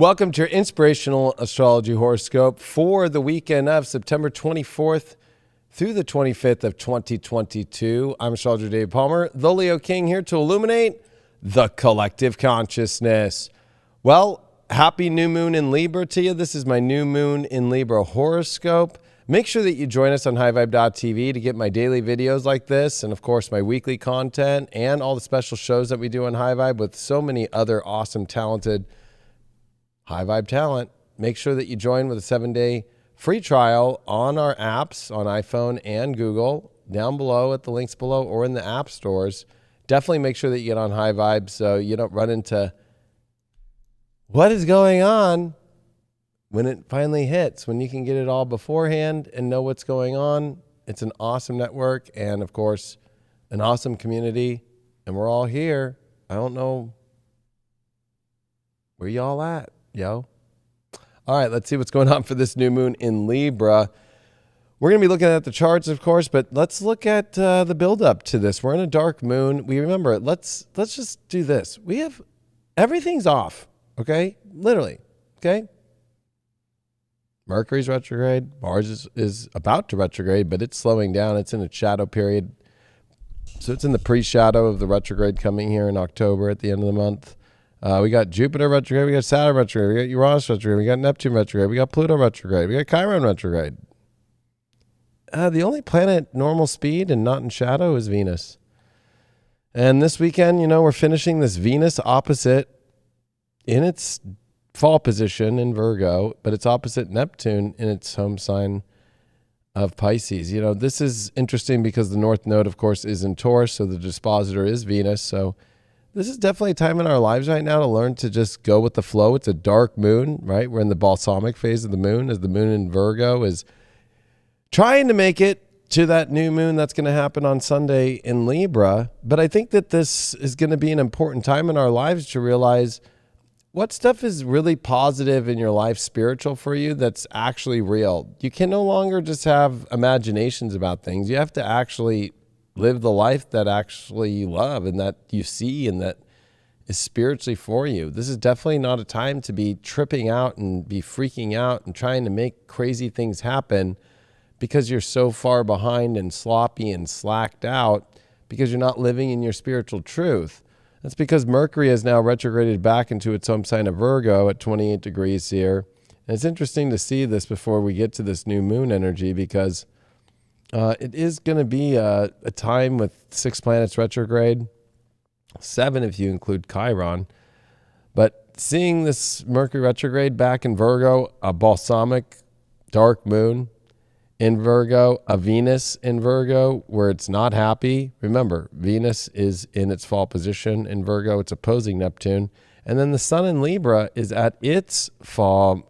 Welcome to your inspirational astrology horoscope for the weekend of September 24th through the 25th of 2022. I'm astrologer Dave Palmer, the Leo King, here to illuminate the collective consciousness. Well, happy new moon in Libra to you. This is my new moon in Libra horoscope. Make sure that you join us on highvibe.tv to get my daily videos like this, and of course my weekly content and all the special shows that we do on High Vibe with so many other awesome, talented High Vibe talent. Make sure that you join with a 7-day free trial on our apps on iPhone and Google, down below at the links below or in the app stores. Definitely make sure that you get on High Vibe so you don't run into what is going on when it finally hits, when you can get it all beforehand and know what's going on. It's an awesome network and, of course, an awesome community, and we're all here. I don't know where y'all at. Yo. All right, let's see what's going on for this new moon in Libra. We're going to be looking at the charts, of course, but let's look at the build-up to this. We're in a dark moon. We remember it. Let's just do this. We have everything's off, okay? Literally, okay? Mercury's retrograde. Mars is about to retrograde, but it's slowing down. It's in a shadow period. So it's in the pre-shadow of the retrograde coming here in October at the end of the month. We got Jupiter retrograde, we got Saturn retrograde, we got Uranus retrograde, we got Neptune retrograde, we got Pluto retrograde, we got Chiron retrograde. The only planet normal speed and not in shadow is Venus. And this weekend, you know, we're finishing this Venus opposite in its fall position in Virgo, but it's opposite Neptune in its home sign of Pisces. You know, this is interesting because the North Node, of course, is in Taurus, so the dispositor is Venus, so this is definitely a time in our lives right now to learn to just go with the flow. It's a dark moon, right? We're in the balsamic phase of the moon as the moon in Virgo is trying to make it to that new moon that's going to happen on Sunday in Libra. But I think that this is going to be an important time in our lives to realize what stuff is really positive in your life, spiritual for you, that's actually real. You can no longer just have imaginations about things. You have to actually live the life that actually you love and that you see and that is spiritually for you. This is definitely not a time to be tripping out and be freaking out and trying to make crazy things happen because you're so far behind and sloppy and slacked out because you're not living in your spiritual truth. That's because Mercury has now retrograded back into its home sign of Virgo at 28 degrees here. And it's interesting to see this before we get to this new moon energy because it is going to be a time with 6 planets retrograde, 7 if you include Chiron. But seeing this Mercury retrograde back in Virgo, a balsamic dark moon in Virgo, a Venus in Virgo where it's not happy. Remember, Venus is in its fall position in Virgo. It's opposing Neptune. And then the sun in Libra is at its fall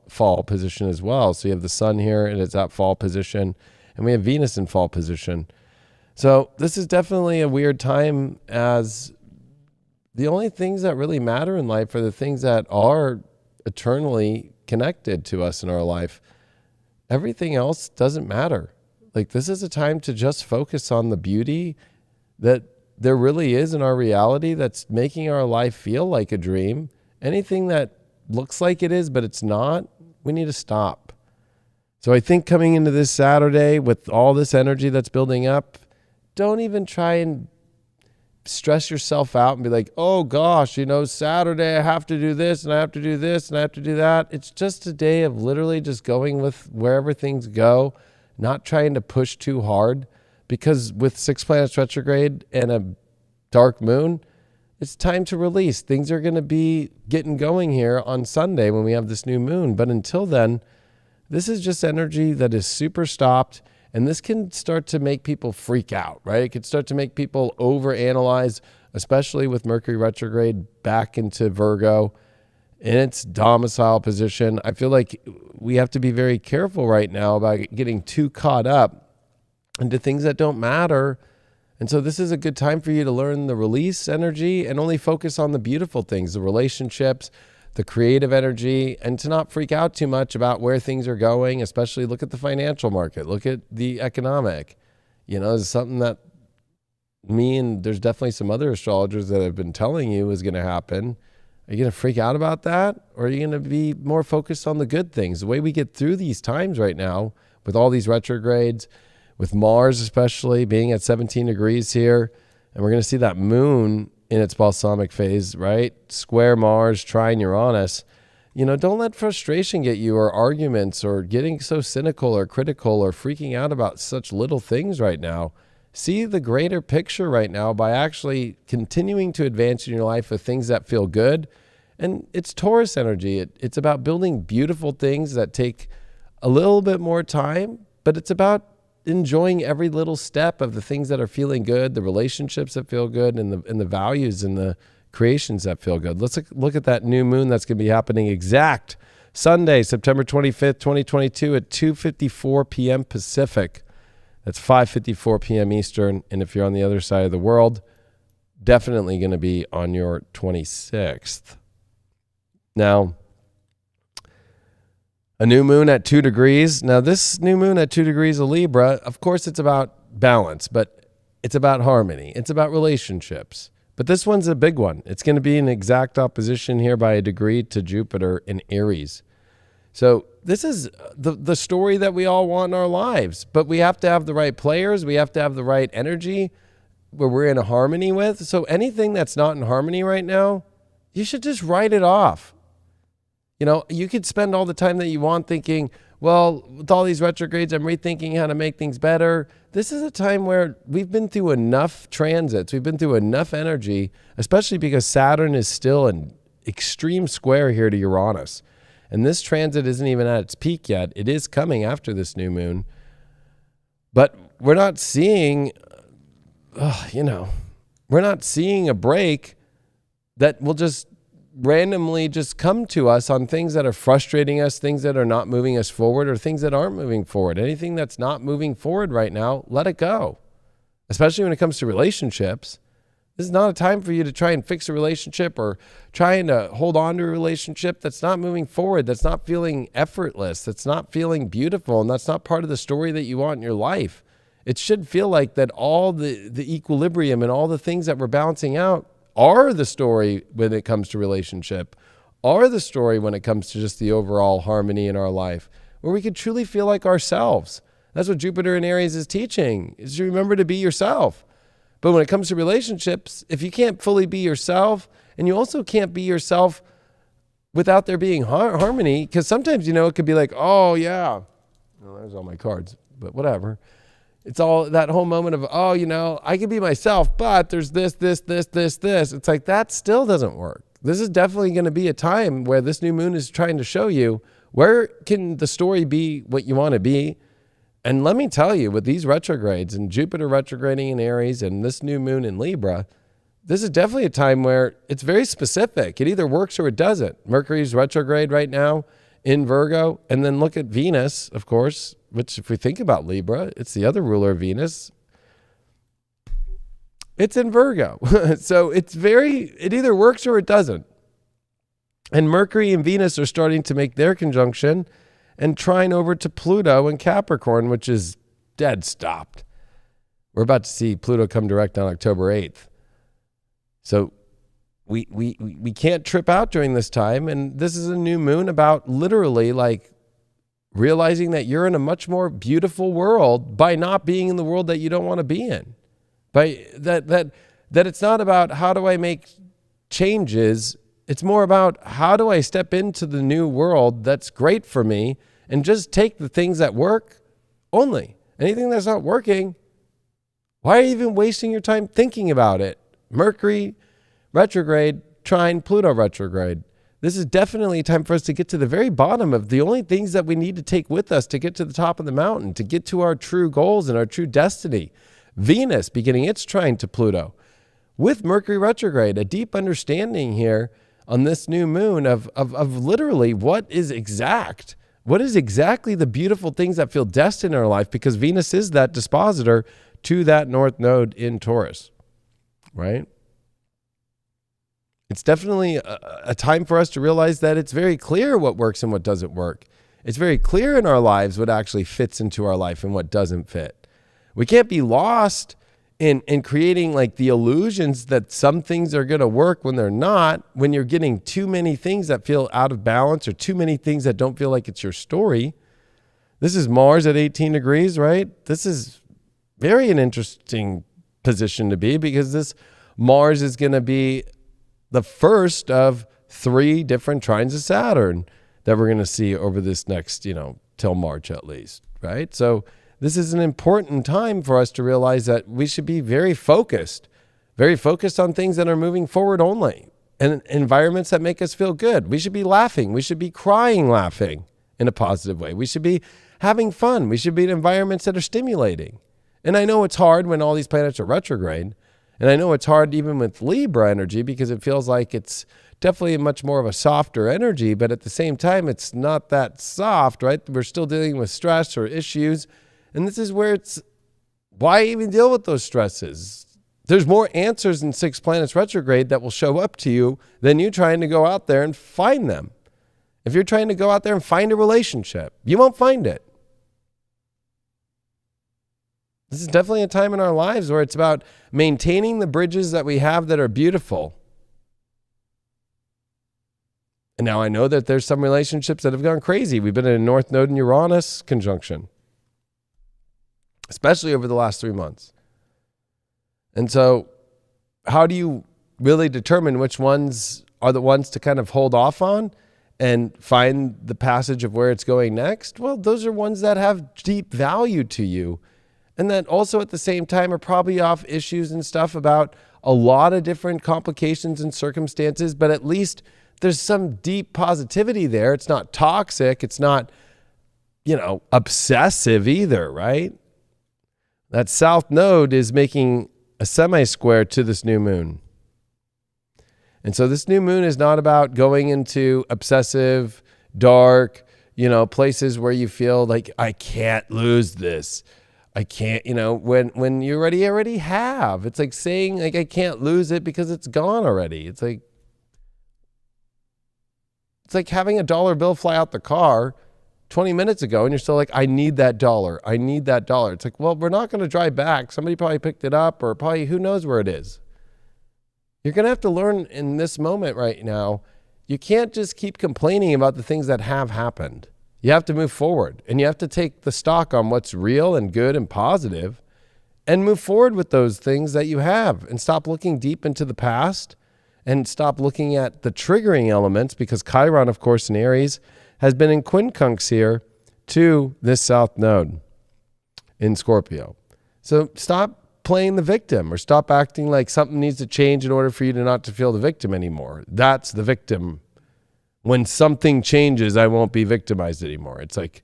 position as well. So you have the sun here and it's at fall position. And we have Venus in fall position. So this is definitely a weird time as the only things that really matter in life are the things that are eternally connected to us in our life. Everything else doesn't matter. Like, this is a time to just focus on the beauty that there really is in our reality that's making our life feel like a dream. Anything that looks like it is, but it's not, we need to stop. So I think coming into this Saturday with all this energy that's building up, don't even try and stress yourself out and be like, oh gosh, you know, Saturday I have to do this and I have to do this and I have to do that. It's just a day of literally just going with wherever things go, not trying to push too hard, because with 6 planets retrograde and a dark moon, it's time to release. Things are going to be getting going here on Sunday when we have this new moon. But until then, this is just energy that is super stopped, and this can start to make people freak out, right? It can start to make people overanalyze, especially with Mercury retrograde back into Virgo in its domicile position. I feel like we have to be very careful right now about getting too caught up into things that don't matter. And so this is a good time for you to learn the release energy and only focus on the beautiful things, the relationships, the creative energy, and to not freak out too much about where things are going, especially look at the financial market, look at the economic. You know, it's something that me and there's definitely some other astrologers that have been telling you is going to happen. Are you going to freak out about that? Or are you going to be more focused on the good things? The way we get through these times right now with all these retrogrades, with Mars especially being at 17 degrees here, and we're going to see that moon in its balsamic phase, right? Square Mars, trine Uranus. Don't let frustration get you, or arguments, or getting so cynical or critical or freaking out about such little things right now. See the greater picture right now by actually continuing to advance in your life with things that feel good. And it's Taurus energy. It's about building beautiful things that take a little bit more time, but it's about enjoying every little step of the things that are feeling good, the relationships that feel good, and the values and the creations that feel good. Let's look at that new moon that's going to be happening exact Sunday, September 25th, 2022 at 2:54 p.m. Pacific. That's 5:54 p.m. Eastern. And if you're on the other side of the world, definitely going to be on your 26th. Now, a new moon at 2 degrees. Now, this new moon at 2 degrees of Libra, of course, it's about balance, but it's about harmony. It's about relationships. But this one's a big one. It's going to be in exact opposition here by a degree to Jupiter in Aries. So this is the story that we all want in our lives. But we have to have the right players. We have to have the right energy where we're in a harmony with. So anything that's not in harmony right now, you should just write it off. You could spend all the time that you want thinking, well, with all these retrogrades, I'm rethinking how to make things better. This is a time where we've been through enough transits. We've been through enough energy, especially because Saturn is still an extreme square here to Uranus. And this transit isn't even at its peak yet. It is coming after this new moon. But we're not seeing, we're not seeing a break that will just randomly just come to us on things that are frustrating us, things that are not moving us forward, or things that aren't moving forward. Anything that's not moving forward right now, let it go. Especially when it comes to relationships. This is not a time for you to try and fix a relationship or trying to hold on to a relationship that's not moving forward, that's not feeling effortless, that's not feeling beautiful, and that's not part of the story that you want in your life. It should feel like that all the equilibrium and all the things that we're balancing out are the story when it comes to relationship, are the story when it comes to just the overall harmony in our life, where we could truly feel like ourselves. That's what Jupiter in Aries is teaching, is to remember to be yourself. But when it comes to relationships, if you can't fully be yourself, and you also can't be yourself without there being harmony, because sometimes, it could be like, oh, yeah, well, there's all my cards, but whatever. It's all that whole moment of, I can be myself, but there's this. It's like that still doesn't work. This is definitely going to be a time where this new moon is trying to show you where can the story be what you want to be. And let me tell you, with these retrogrades and Jupiter retrograding in Aries and this new moon in Libra, this is definitely a time where it's very specific. It either works or it doesn't. Mercury's retrograde right now in Virgo. And then look at Venus, of course, which if we think about Libra, it's the other ruler of Venus. It's in Virgo. So it either works or it doesn't. And Mercury and Venus are starting to make their conjunction and trine over to Pluto and Capricorn, which is dead stopped. We're about to see Pluto come direct on October 8th. So we can't trip out during this time. And this is a new moon about literally like realizing that you're in a much more beautiful world by not being in the world that you don't want to be in. By that it's not about how do I make changes. It's more about how do I step into the new world that's great for me and just take the things that work only. Anything that's not working, why are you even wasting your time thinking about it? Mercury retrograde, trine Pluto retrograde. This is definitely a time for us to get to the very bottom of the only things that we need to take with us to get to the top of the mountain, to get to our true goals and our true destiny. Venus beginning its trine to Pluto with Mercury retrograde, a deep understanding here on this new moon of literally what is exactly the beautiful things that feel destined in our life, because Venus is that dispositor to that North Node in Taurus, right? It's definitely a time for us to realize that it's very clear what works and what doesn't work. It's very clear in our lives what actually fits into our life and what doesn't fit. We can't be lost in creating like the illusions that some things are going to work when they're not, when you're getting too many things that feel out of balance or too many things that don't feel like it's your story. This is Mars at 18 degrees, right? This is very an interesting position to be, because this Mars is going to be the first of 3 different trines of Saturn that we're going to see over this next, till March at least, right? So this is an important time for us to realize that we should be very focused on things that are moving forward only, and environments that make us feel good. We should be laughing. We should be crying laughing in a positive way. We should be having fun. We should be in environments that are stimulating. And I know it's hard when all these planets are retrograde. And I know it's hard even with Libra energy, because it feels like it's definitely much more of a softer energy, but at the same time, it's not that soft, right? We're still dealing with stress or issues. And this is where why even deal with those stresses? There's more answers in 6 planets retrograde that will show up to you than you trying to go out there and find them. If you're trying to go out there and find a relationship, you won't find it. This is definitely a time in our lives where it's about maintaining the bridges that we have that are beautiful. And now I know that there's some relationships that have gone crazy. We've been in a North Node and Uranus conjunction, especially over the last 3 months. And so how do you really determine which ones are the ones to kind of hold off on and find the passage of where it's going next? Well, those are ones that have deep value to you, and that also at the same time are probably off issues and stuff about a lot of different complications and circumstances, but at least there's some deep positivity there. It's not toxic. It's not, obsessive either, right? That South Node is making a semi-square to this new moon. And so this new moon is not about going into obsessive, dark, places where you feel like, I can't lose this. I can't, when you already have. It's like saying, like, I can't lose it because it's gone already. It's like having a dollar bill fly out the car 20 minutes ago, and you're still like, I need that dollar. I need that dollar. It's like, well, we're not going to drive back. Somebody probably picked it up, or probably who knows where it is. You're going to have to learn in this moment right now, you can't just keep complaining about the things that have happened. You have to move forward, and you have to take the stock on what's real and good and positive and move forward with those things that you have, and stop looking deep into the past and stop looking at the triggering elements, because Chiron, of course, in Aries has been in quincunx here to this South Node in Scorpio. So stop playing the victim, or stop acting like something needs to change in order for you to not to feel the victim anymore. That's the victim. When something changes, I won't be victimized anymore. It's like,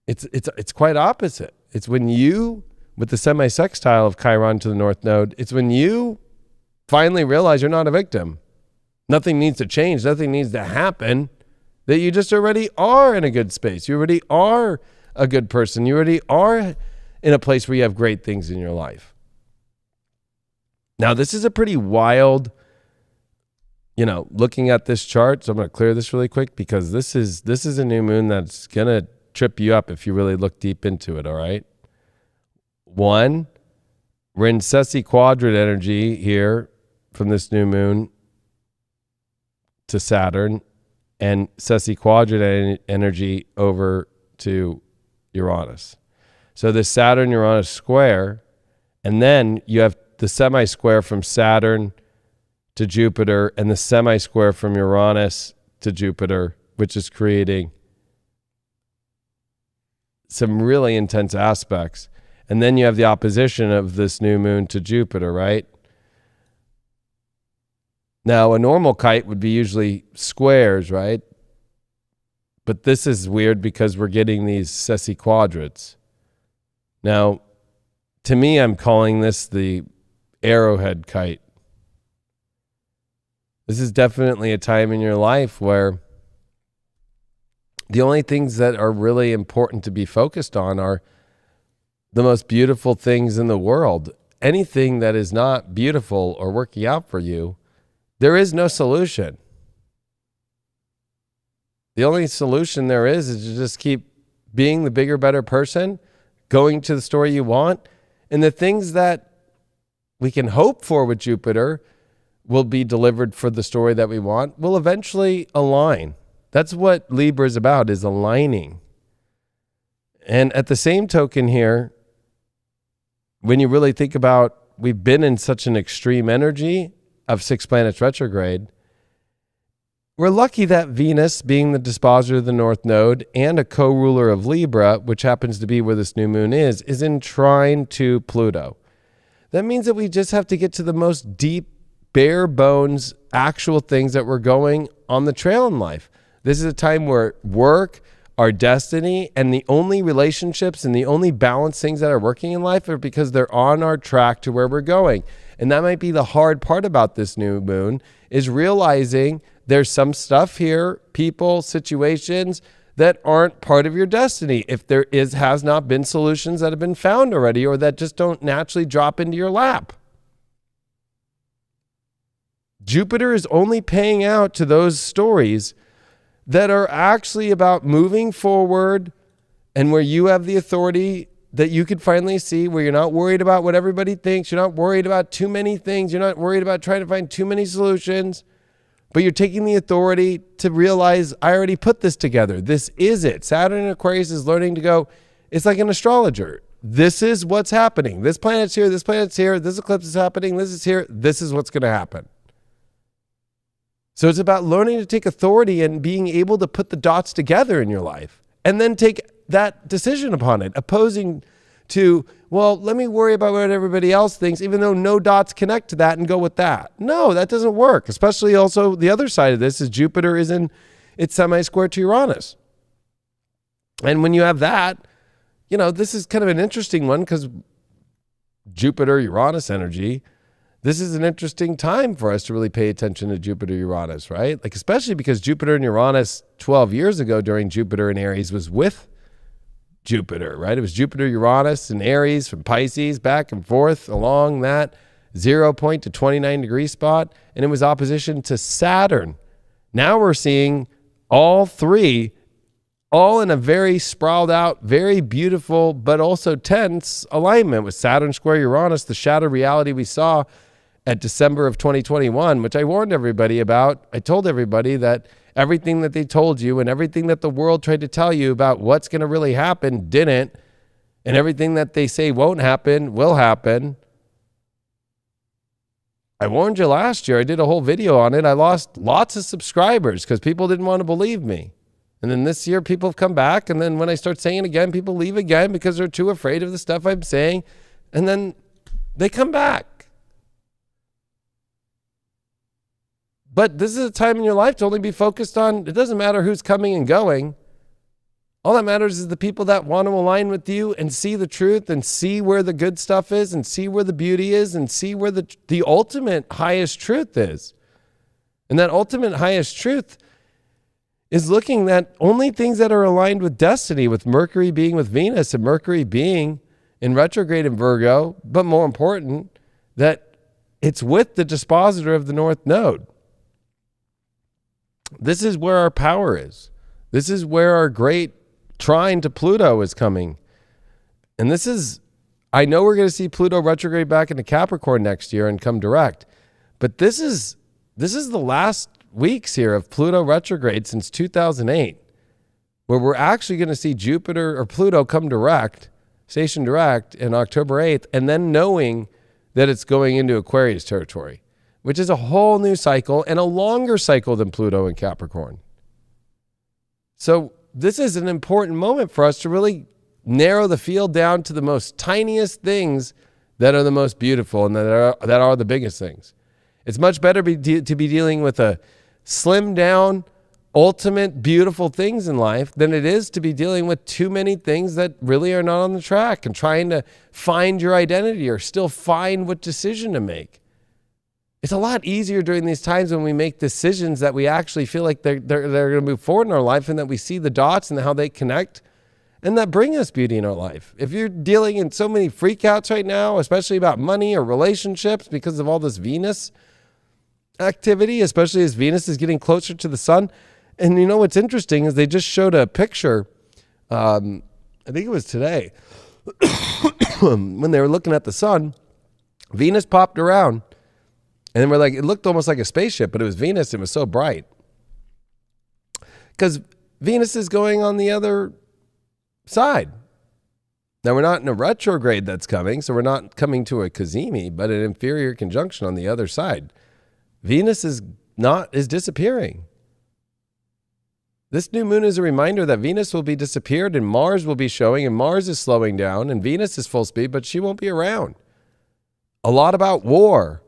it's quite opposite. It's when you, with the semi-sextile of Chiron to the North Node, it's when you finally realize you're not a victim. Nothing needs to change. Nothing needs to happen. That you just already are in a good space. You already are a good person. You already are in a place where you have great things in your life. Now, this is a pretty wild, looking at this chart. So I'm going to clear this really quick, because this is a new moon that's going to trip you up if you really look deep into it, all right? 1, we're in Ceci quadrant energy here from this new moon to Saturn, and Ceci quadrant energy over to Uranus. So the Saturn-Uranus square, and then you have the semi-square from Saturn to Jupiter, and the semi-square from Uranus to Jupiter, which is creating some really intense aspects. And then you have the opposition of this new moon to Jupiter, right? Now, a normal kite would be usually squares, right? But this is weird because we're getting these Ceci quadrats. Now, to me, I'm calling this the arrowhead kite. This is definitely a time in your life where the only things that are really important to be focused on are the most beautiful things in the world. Anything that is not beautiful or working out for you, there is no solution. The only solution there is to just keep being the bigger, better person, going to the story you want, And the things that we can hope for with Jupiter will be delivered for the story that we want, will eventually align. That's what Libra is about, is aligning. And at the same token here, when you really think about, we've been in such an extreme energy of 6 planets retrograde, we're lucky that Venus, being the dispositor of the North Node and a co-ruler of Libra, which happens to be where this new moon is in trine to Pluto. That means that we just have to get to the most deep, bare bones, actual things that we're going on the trail in life. This is a time where work, our destiny, and the only relationships and the only balanced things that are working in life are because they're on our track to where we're going. And that might be the hard part about this new moon, is realizing there's some stuff here, people, situations that aren't part of your destiny. If there has not been solutions that have been found already, or that just don't naturally drop into your lap. Jupiter is only paying out to those stories that are actually about moving forward, and where you have the authority that you could finally see, where you're not worried about what everybody thinks. You're not worried about too many things. You're not worried about trying to find too many solutions, but you're taking the authority to realize, I already put this together. This is it. Saturn in Aquarius is learning to go, it's like an astrologer. This is what's happening. This planet's here. This planet's here. This eclipse is happening. This is here. This is what's going to happen. So it's about learning to take authority and being able to put the dots together in your life and then take that decision upon it, opposing to, well, let me worry about what everybody else thinks, even though no dots connect to that, and go with that. No, that doesn't work. Especially also the other side of this is Jupiter is in its semi-square to Uranus. And when you have that, you know, this is kind of an interesting one because Jupiter-Uranus energy, this is an interesting time for us to really pay attention to Jupiter-Uranus, right? Like, especially because Jupiter and Uranus 12 years ago during Jupiter in Aries was with Jupiter, right? It was Jupiter, Uranus, and Aries from Pisces back and forth along that 0 point to 29 degree spot, and it was opposition to Saturn. Now we're seeing all three, all in a very sprawled out, very beautiful, but also tense alignment with Saturn square Uranus, the shattered reality we saw at December of 2021, which I warned everybody about. I told everybody that everything that they told you and everything that the world tried to tell you about what's going to really happen didn't, and everything that they say won't happen will happen. I warned you last year. I did a whole video on it. I lost lots of subscribers because people didn't want to believe me. And then this year people have come back, and then when I start saying it again, people leave again because they're too afraid of the stuff I'm saying, and then they come back. But this is a time in your life to only be focused on, it doesn't matter who's coming and going. All that matters is the people that want to align with you and see the truth and see where the good stuff is and see where the beauty is and see where the ultimate highest truth is. And that ultimate highest truth is looking at only things that are aligned with destiny, with Mercury being with Venus and Mercury being in retrograde in Virgo, but more important, that it's with the dispositor of the North Node. This is where our power is. This is where our great trine to Pluto is coming. And this is, I know we're going to see Pluto retrograde back into Capricorn next year and come direct. But this is the last weeks here of Pluto retrograde since 2008, where we're actually going to see Jupiter or Pluto come direct, station direct in October 8th, and then knowing that it's going into Aquarius territory, which is a whole new cycle and a longer cycle than Pluto in Capricorn. So this is an important moment for us to really narrow the field down to the most tiniest things that are the most beautiful and that are the biggest things. It's much better to be dealing with a slimmed down, ultimate beautiful things in life than it is to be dealing with too many things that really are not on the track and trying to find your identity or still find what decision to make. It's a lot easier during these times when we make decisions that we actually feel like they're going to move forward in our life, and that we see the dots and how they connect and that bring us beauty in our life. If you're dealing in so many freakouts right now, especially about money or relationships because of all this Venus activity, especially as Venus is getting closer to the sun. And you know what's interesting is they just showed a picture, I think it was today, when they were looking at the sun, Venus popped around. And then we're like, it looked almost like a spaceship, but it was Venus. It was so bright. Because Venus is going on the other side. Now, we're not in a retrograde that's coming, so we're not coming to a cazimi, but an inferior conjunction on the other side. Venus is disappearing. This new moon is a reminder that Venus will be disappeared and Mars will be showing, and Mars is slowing down and Venus is full speed, but she won't be around. A lot about war.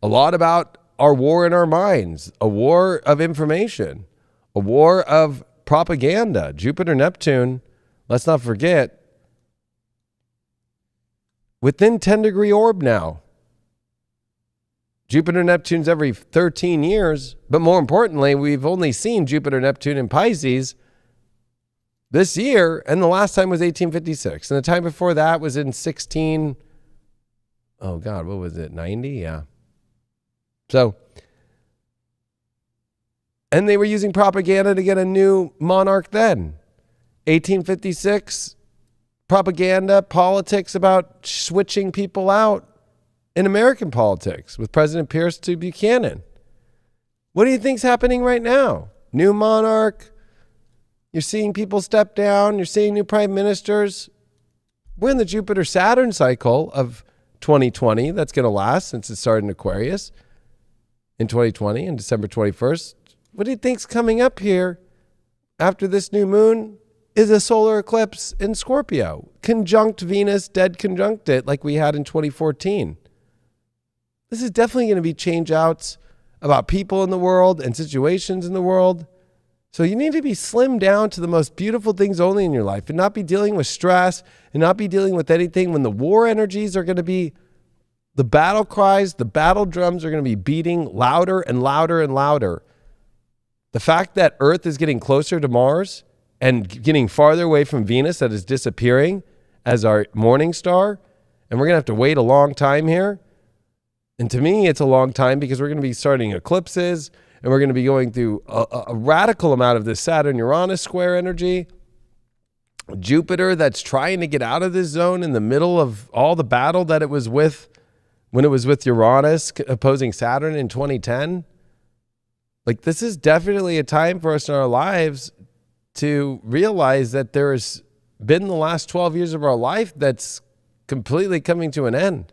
A lot about our war in our minds. A war of information. A war of propaganda. Jupiter, Neptune, let's not forget, within 10-degree orb now. Jupiter, Neptune's every 13 years, but more importantly, we've only seen Jupiter, Neptune in Pisces this year, and the last time was 1856, and the time before that was in 90? Yeah. So, and they were using propaganda to get a new monarch then. 1856, propaganda, politics about switching people out in American politics with President Pierce to Buchanan. What do you think's happening right now? New monarch. You're seeing people step down. You're seeing new prime ministers. We're in the Jupiter-Saturn cycle of 2020 that's going to last since it started in Aquarius in 2020 on December 21st. What do you think's coming up here after this new moon is a solar eclipse in Scorpio? Conjunct Venus, dead conjunct it like we had in 2014. This is definitely going to be change outs about people in the world and situations in the world. So you need to be slimmed down to the most beautiful things only in your life and not be dealing with stress and not be dealing with anything when the war energies are going to be, the battle cries, the battle drums are going to be beating louder and louder and louder. The fact that Earth is getting closer to Mars and getting farther away from Venus that is disappearing as our morning star, and we're going to have to wait a long time here. And to me, it's a long time because we're going to be starting eclipses and we're going to be going through a radical amount of this Saturn-Uranus square energy. Jupiter that's trying to get out of this zone in the middle of all the battle that it was with when it was with Uranus opposing Saturn in 2010. Like, this is definitely a time for us in our lives to realize that there's been the last 12 years of our life that's completely coming to an end.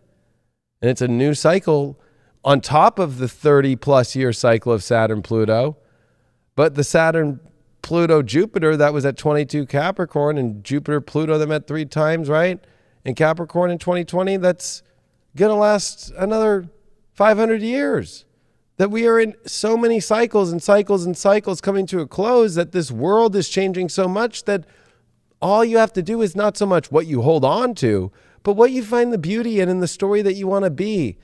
And it's a new cycle on top of the 30-plus year cycle of Saturn-Pluto. But the Saturn-Pluto-Jupiter, that was at 22 Capricorn, and Jupiter-Pluto, they met 3 times, right? In Capricorn in 2020, that's going to last another 500 years. That we are in so many cycles and cycles and cycles coming to a close that this world is changing so much that all you have to do is not so much what you hold on to, but what you find the beauty in the story that you want to be.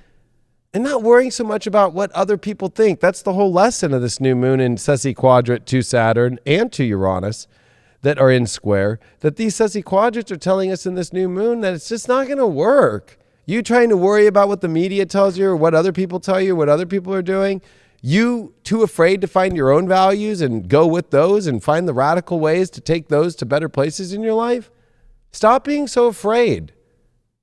And not worrying so much about what other people think. That's the whole lesson of this new moon in Sessi Quadrant to Saturn and to Uranus that are in square. That these Sessi Quadrants are telling us in this new moon that it's just not going to work. You trying to worry about what the media tells you or what other people tell you, what other people are doing. You too afraid to find your own values and go with those and find the radical ways to take those to better places in your life. Stop being so afraid.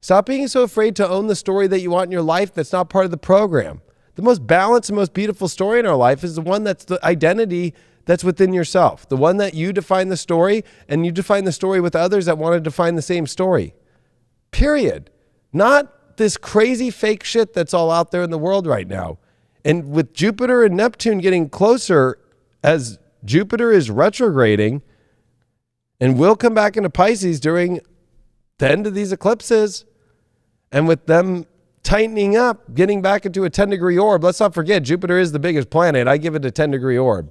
Stop being so afraid to own the story that you want in your life that's not part of the program. The most balanced and most beautiful story in our life is the one that's the identity that's within yourself. The one that you define the story and you define the story with others that want to define the same story. Period. Not this crazy fake shit that's all out there in the world right now. And with Jupiter and Neptune getting closer as Jupiter is retrograding and will come back into Pisces during the end of these eclipses, and with them tightening up, getting back into a 10-degree orb. Let's not forget, Jupiter is the biggest planet. I give it a 10-degree orb.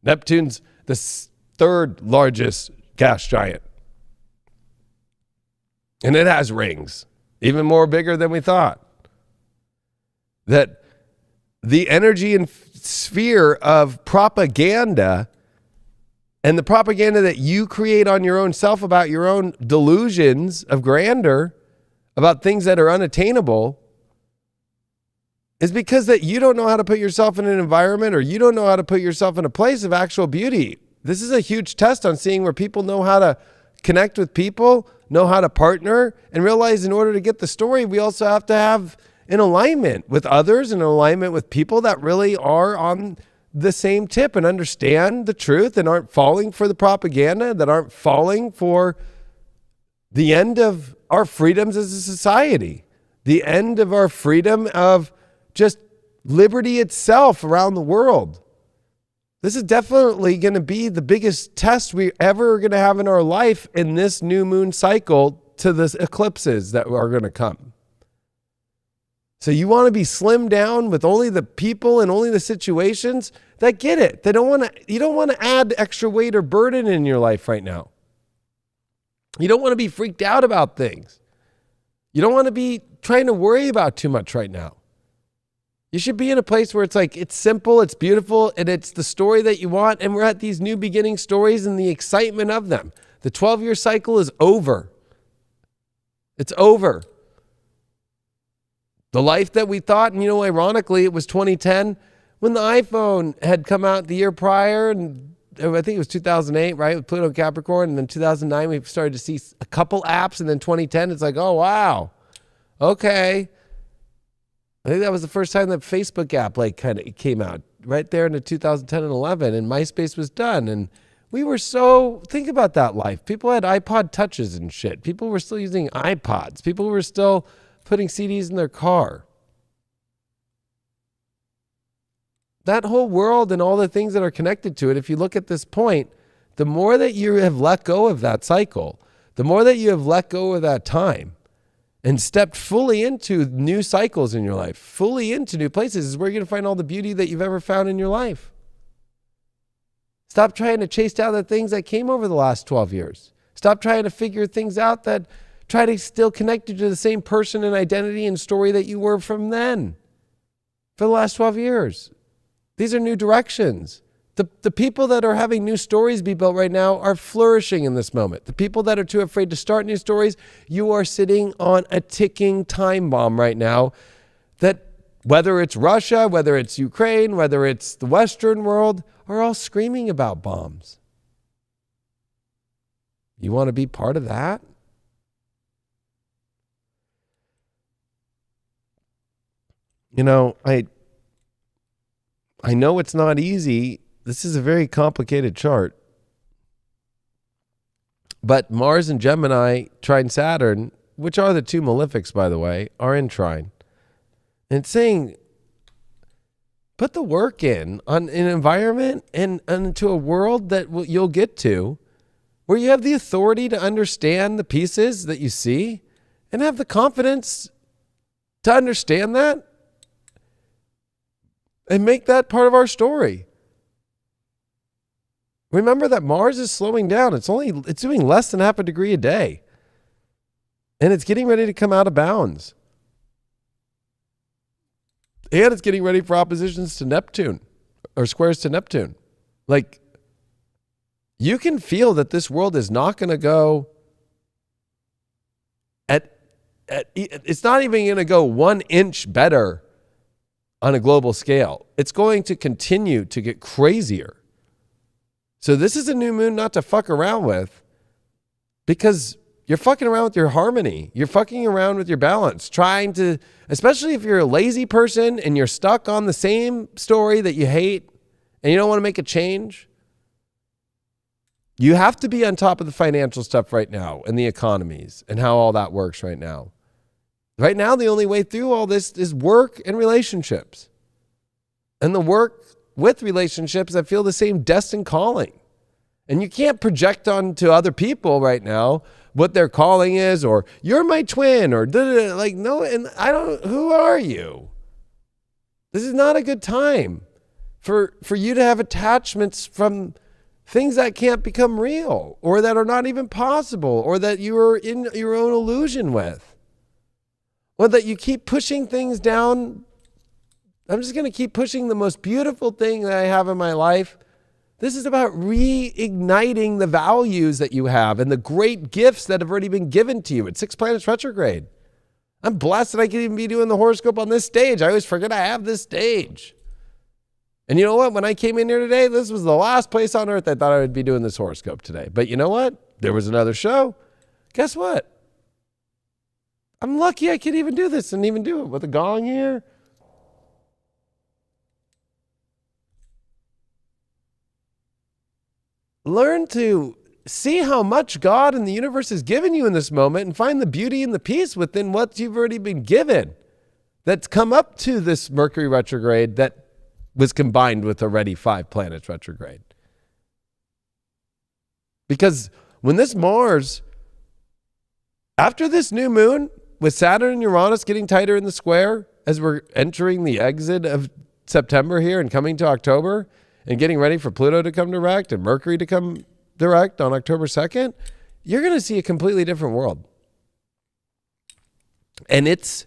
Neptune's the 3rd largest gas giant. And it has rings, even more bigger than we thought. That the energy and sphere of propaganda and the propaganda that you create on your own self about your own delusions of grandeur, about things that are unattainable, is because that you don't know how to put yourself in an environment or you don't know how to put yourself in a place of actual beauty. This is a huge test on seeing where people know how to connect with people, know how to partner, and realize in order to get the story, we also have to have an alignment with others and an alignment with people that really are on the same tip and understand the truth and aren't falling for the propaganda, that aren't falling for the end of our freedoms as a society, the end of our freedom of just liberty itself around the world. This is definitely going to be the biggest test we ever are going to have in our life in this new moon cycle to the eclipses that are going to come. So you want to be slimmed down with only the people and only the situations that get it. You don't want to add extra weight or burden in your life right now. You don't want to be freaked out about things. You don't want to be trying to worry about too much right now. You should be in a place where it's like, it's simple, it's beautiful, and it's the story that you want. And we're at these new beginning stories and the excitement of them. The 12-year cycle is over. It's over. The life that we thought, and ironically, it was 2010 when the iPhone had come out the year prior, and I think it was 2008, right, with Pluto and Capricorn, and then 2009 we started to see a couple apps, and then 2010 it's like, oh wow, okay. I think that was the first time that Facebook app kind of came out, right there into 2010 and 11, and MySpace was done, and we were think about that life. People had iPod touches and shit. People were still using iPods. People were still putting CDs in their car. That whole world and all the things that are connected to it, if you look at this point, the more that you have let go of that cycle, the more that you have let go of that time and stepped fully into new cycles in your life, fully into new places, is where you're going to find all the beauty that you've ever found in your life. Stop trying to chase down the things that came over the last 12 years. Stop trying to figure things out that try to still connect you to the same person and identity and story that you were from then for the last 12 years. These are new directions. The people that are having new stories be built right now are flourishing in this moment. The people that are too afraid to start new stories, you are sitting on a ticking time bomb right now that whether it's Russia, whether it's Ukraine, whether it's the Western world, are all screaming about bombs. You want to be part of that? I know it's not easy. This is a very complicated chart. But Mars and Gemini, trine Saturn, which are the two malefics, by the way, are in trine. And it's saying, put the work in on an environment and into a world that you'll get to where you have the authority to understand the pieces that you see and have the confidence to understand that and make that part of our story. Remember that Mars is slowing down. It's doing less than half a degree a day. And it's getting ready to come out of bounds. And it's getting ready for oppositions to Neptune or squares to Neptune. Like, you can feel that this world is not going to go it's not even going to go 1 inch better on a global scale. It's going to continue to get crazier. So this is a new moon not to fuck around with, because you're fucking around with your harmony. You're fucking around with your balance, trying to, especially if you're a lazy person and you're stuck on the same story that you hate and you don't want to make a change. You have to be on top of the financial stuff right now and the economies and how all that works right now. Right now, the only way through all this is work and relationships. And the work with relationships that feel the same destined calling. And you can't project onto other people right now what their calling is, or you're my twin, or like, no, and who are you? This is not a good time for you to have attachments from things that can't become real, or that are not even possible, or that you are in your own illusion with. Or that you keep pushing things down. I'm just going to keep pushing the most beautiful thing that I have in my life. This is about reigniting the values that you have and the great gifts that have already been given to you at 6 planets retrograde. I'm blessed that I can even be doing the horoscope on this stage. I always forget I have this stage. And you know what? When I came in here today, this was the last place on earth I thought I would be doing this horoscope today. But you know what? there was another show. Guess what? I'm lucky I could even do this and even do it with a gong here. Learn to see how much God and the universe has given you in this moment and find the beauty and the peace within what you've already been given that's come up to this Mercury retrograde that was combined with already 5 planets retrograde. Because when this Mars, after this new moon, with Saturn and Uranus getting tighter in the square as we're entering the exit of September here and coming to October and getting ready for Pluto to come direct and Mercury to come direct on October 2nd, you're going to see a completely different world. And it's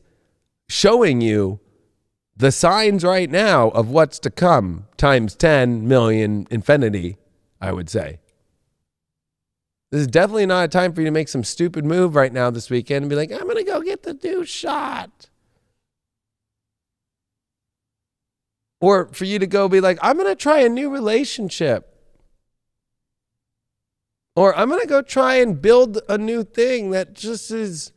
showing you the signs right now of what's to come times 10 million infinity, I would say. This is definitely not a time for you to make some stupid move right now this weekend and be like, I'm going to go get the new shot. Or for you to go be like, I'm going to try a new relationship. Or I'm going to go try and build a new thing that just is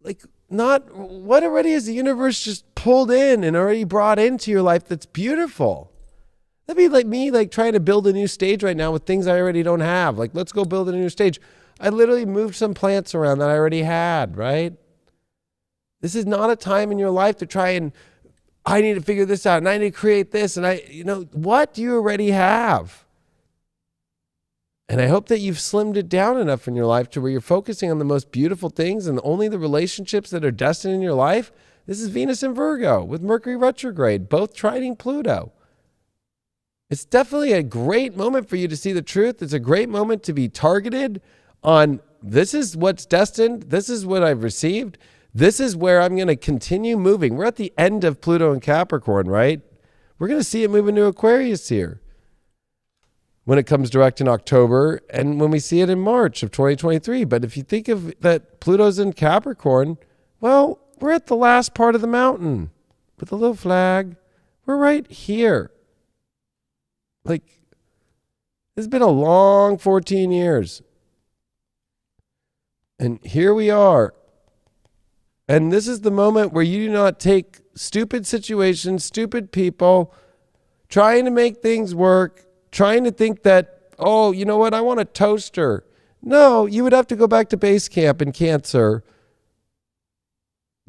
like not what already is the universe just pulled in and already brought into your life that's beautiful. That'd be like me like trying to build a new stage right now with things I already don't have. Like, let's go build a new stage. I literally moved some plants around that I already had, right? This is not a time in your life to try and, I need to figure this out and I need to create this. And what do you already have? And I hope that you've slimmed it down enough in your life to where you're focusing on the most beautiful things and only the relationships that are destined in your life. This is Venus and Virgo with Mercury retrograde, both trining Pluto. It's definitely a great moment for you to see the truth. It's a great moment to be targeted on this is what's destined. This is what I've received. This is where I'm going to continue moving. We're at the end of Pluto and Capricorn, right? We're going to see it move into Aquarius here when it comes direct in October and when we see it in March of 2023. But if you think of that Pluto's in Capricorn, well, we're at the last part of the mountain with the little flag. We're right here. Like, it's been a long 14 years. And here we are. And this is the moment where you do not take stupid situations, stupid people, trying to make things work, trying to think that, oh, you know what, I want a toaster. No, you would have to go back to base camp in Cancer.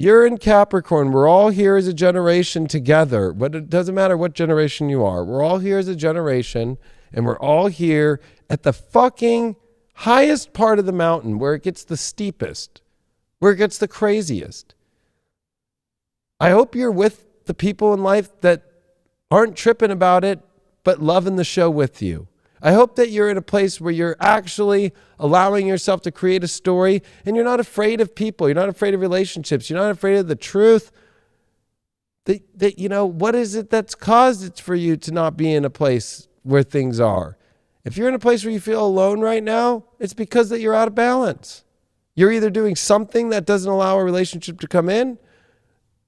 You're in Capricorn. We're all here as a generation together, but it doesn't matter what generation you are. We're all here as a generation, and we're all here at the fucking highest part of the mountain where it gets the steepest, where it gets the craziest. I hope you're with the people in life that aren't tripping about it, but loving the show with you. I hope that you're in a place where you're actually allowing yourself to create a story and you're not afraid of people. You're not afraid of relationships. You're not afraid of the truth. What is it that's caused it for you to not be in a place where things are? If you're in a place where you feel alone right now, it's because that you're out of balance. You're either doing something that doesn't allow a relationship to come in,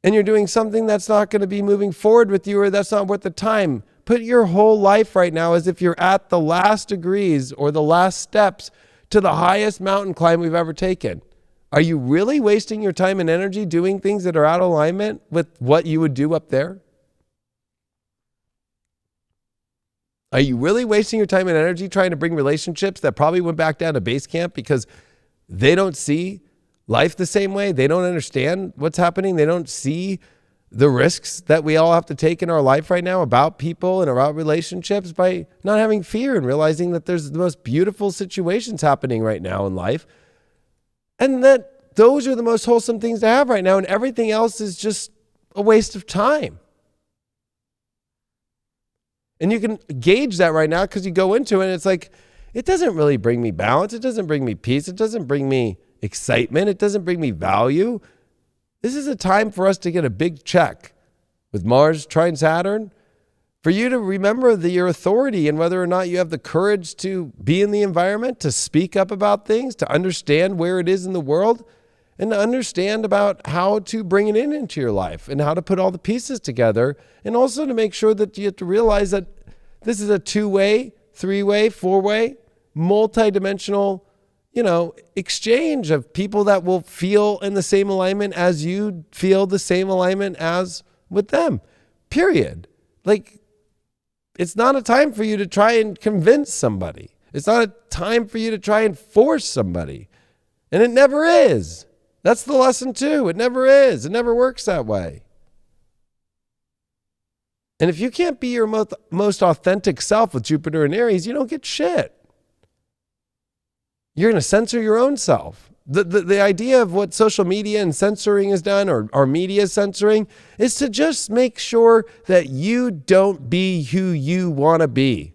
and you're doing something that's not going to be moving forward with you, or that's not worth the time. Put your whole life right now as if you're at the last degrees or the last steps to the highest mountain climb we've ever taken. Are you really wasting your time and energy doing things that are out of alignment with what you would do up there? Are you really wasting your time and energy trying to bring relationships that probably went back down to base camp because they don't see life the same way? They don't understand what's happening. They don't see the risks that we all have to take in our life right now about people and about relationships by not having fear and realizing that there's the most beautiful situations happening right now in life. And that those are the most wholesome things to have right now. And everything else is just a waste of time. And you can gauge that right now because you go into it and it's like, it doesn't really bring me balance. It doesn't bring me peace. It doesn't bring me excitement. It doesn't bring me value. This is a time for us to get a big check with Mars trine Saturn, for you to remember your authority and whether or not you have the courage to be in the environment, to speak up about things, to understand where it is in the world, and to understand about how to bring it into your life and how to put all the pieces together. And also to make sure that you have to realize that this is a 2-way, 3-way, 4-way multidimensional, exchange of people that will feel in the same alignment as you feel the same alignment as with them. Period. Like, it's not a time for you to try and convince somebody. It's not a time for you to try and force somebody. And it never is. That's the lesson too. It never is. It never works that way. And if you can't be your most authentic self with Jupiter and Aries, you don't get shit. You're going to censor your own self. The idea of what social media and censoring has done, or media censoring, is to just make sure that you don't be who you want to be.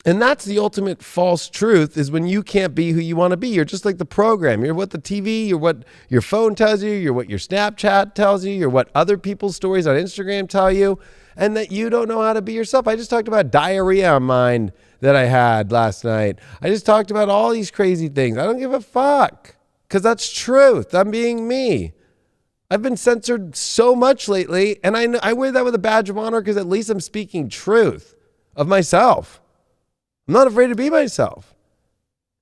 And that's the ultimate false truth, is when you can't be who you want to be. You're just like the program. You're what the TV, you're what your phone tells you, you're what your Snapchat tells you, you're what other people's stories on Instagram tell you, and that you don't know how to be yourself. I just talked about diarrhea on mine that I had last night. I just talked about all these crazy things. I don't give a fuck, because that's truth. I'm being me. I've been censored so much lately, and I wear that with a badge of honor, because at least I'm speaking truth of myself. I'm not afraid to be myself.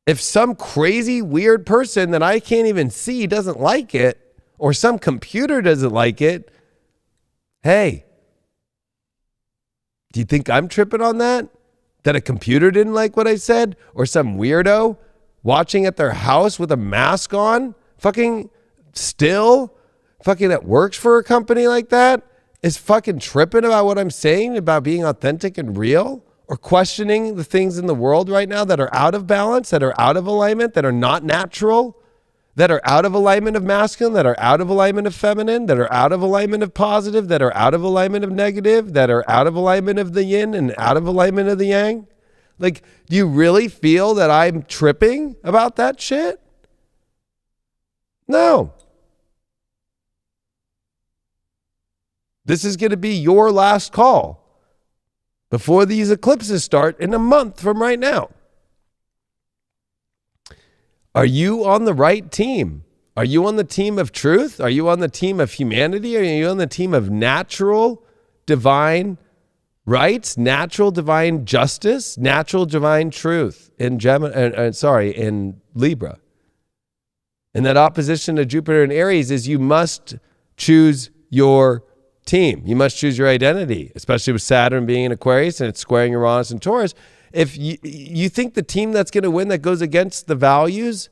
If some crazy, weird person that I can't even see doesn't like it, or some computer doesn't like it, hey, do you think I'm tripping on that? That a computer didn't like what I said? Or some weirdo watching at their house with a mask on, fucking still, fucking that works for a company like that, is fucking tripping about what I'm saying about being authentic and real? Or questioning the things in the world right now that are out of balance, that are out of alignment, that are not natural, that are out of alignment of masculine, that are out of alignment of feminine, that are out of alignment of positive, that are out of alignment of negative, that are out of alignment of the yin and out of alignment of the yang? Like, do you really feel that I'm tripping about that shit? No. This is going to be your last call before these eclipses start in a month from right now. Are you on the right team? Are you on the team of truth? Are you on the team of humanity? Are you on the team of natural divine rights, natural divine justice, natural divine truth in in Libra? And that opposition to Jupiter and Aries is you must choose your team. You must choose your identity, especially with Saturn being in Aquarius and it's squaring Uranus and Taurus. If you think the team that's going to win that goes against the values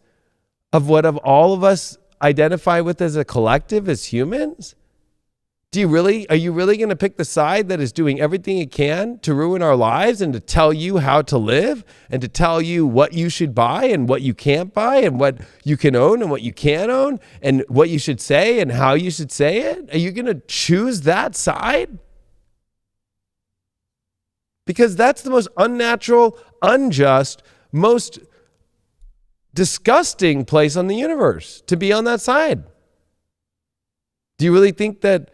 of what of all of us identify with as a collective, as humans, are you really going to pick the side that is doing everything it can to ruin our lives and to tell you how to live and to tell you what you should buy and what you can't buy and what you can own and what you can't own and what you should say and how you should say it? Are you going to choose that side? Because that's the most unnatural, unjust, most disgusting place on the universe, to be on that side. Do you really think that